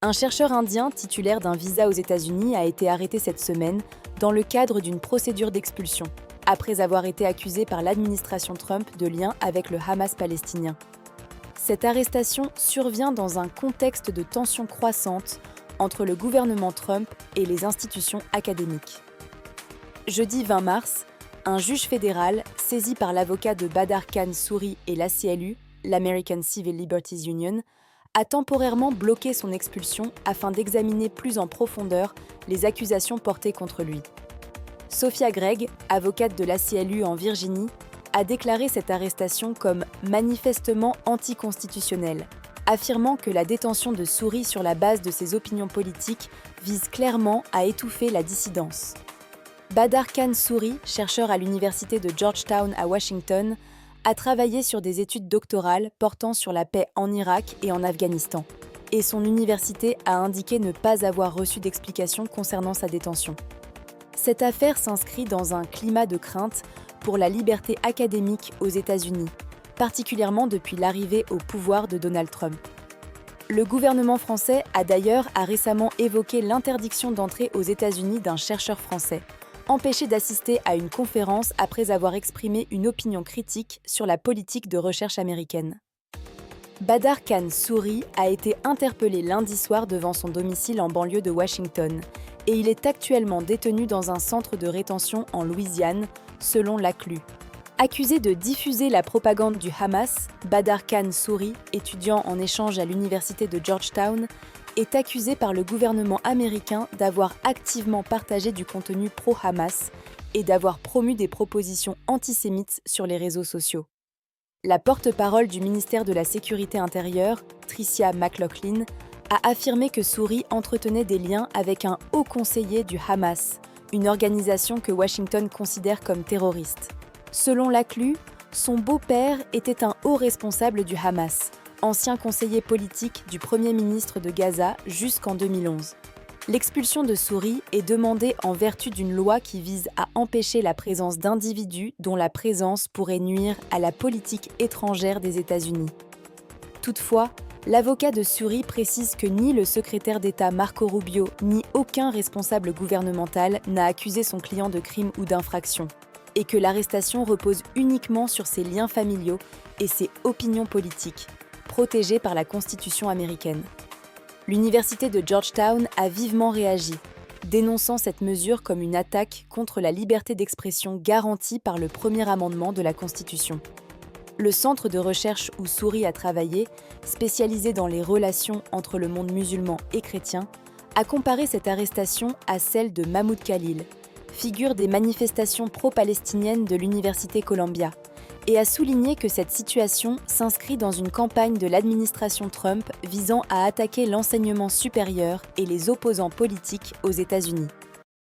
Un chercheur indien titulaire d'un visa aux États-Unis a été arrêté cette semaine dans le cadre d'une procédure d'expulsion, après avoir été accusé par l'administration Trump de lien avec le Hamas palestinien. Cette arrestation survient dans un contexte de tensions croissantes entre le gouvernement Trump et les institutions académiques. Jeudi 20 mars, un juge fédéral, saisi par l'avocat de Badr Khan Souri et l'ACLU, l'American Civil Liberties Union, a temporairement bloqué son expulsion afin d'examiner plus en profondeur les accusations portées contre lui. Sophia Gregg, avocate de l'ACLU en Virginie, a déclaré cette arrestation comme manifestement anticonstitutionnelle, affirmant que la détention de Souri sur la base de ses opinions politiques vise clairement à étouffer la dissidence. Badr Khan Souri, chercheur à l'université de Georgetown à Washington, a travaillé sur des études doctorales portant sur la paix en Irak et en Afghanistan, et son université a indiqué ne pas avoir reçu d'explications concernant sa détention. Cette affaire s'inscrit dans un climat de crainte pour la liberté académique aux États-Unis, particulièrement depuis l'arrivée au pouvoir de Donald Trump. Le gouvernement français a d'ailleurs récemment évoqué l'interdiction d'entrée aux États-Unis d'un chercheur français, empêché d'assister à une conférence après avoir exprimé une opinion critique sur la politique de recherche américaine. Badr Khan Souri a été interpellé lundi soir devant son domicile en banlieue de Washington et il est actuellement détenu dans un centre de rétention en Louisiane, selon l'ACLU. Accusé de diffuser la propagande du Hamas, Badr Khan Souri, étudiant en échange à l'université de Georgetown, est accusé par le gouvernement américain d'avoir activement partagé du contenu pro-Hamas et d'avoir promu des propositions antisémites sur les réseaux sociaux. La porte-parole du ministère de la Sécurité intérieure, Tricia McLaughlin, a affirmé que Souri entretenait des liens avec un haut conseiller du Hamas, une organisation que Washington considère comme terroriste. Selon l'ACLU, son beau-père était un haut responsable du Hamas, ancien conseiller politique du Premier ministre de Gaza jusqu'en 2011. L'expulsion de Souri est demandée en vertu d'une loi qui vise à empêcher la présence d'individus dont la présence pourrait nuire à la politique étrangère des États-Unis. Toutefois, l'avocat de Souri précise que ni le secrétaire d'État Marco Rubio ni aucun responsable gouvernemental n'a accusé son client de crime ou d'infraction, et que l'arrestation repose uniquement sur ses liens familiaux et ses opinions politiques, protégées par la Constitution américaine. L'université de Georgetown a vivement réagi, dénonçant cette mesure comme une attaque contre la liberté d'expression garantie par le premier amendement de la Constitution. Le centre de recherche où Souri a travaillé, spécialisé dans les relations entre le monde musulman et chrétien, a comparé cette arrestation à celle de Mahmoud Khalil, figure des manifestations pro-palestiniennes de l'université Columbia, et a souligné que cette situation s'inscrit dans une campagne de l'administration Trump visant à attaquer l'enseignement supérieur et les opposants politiques aux États-Unis.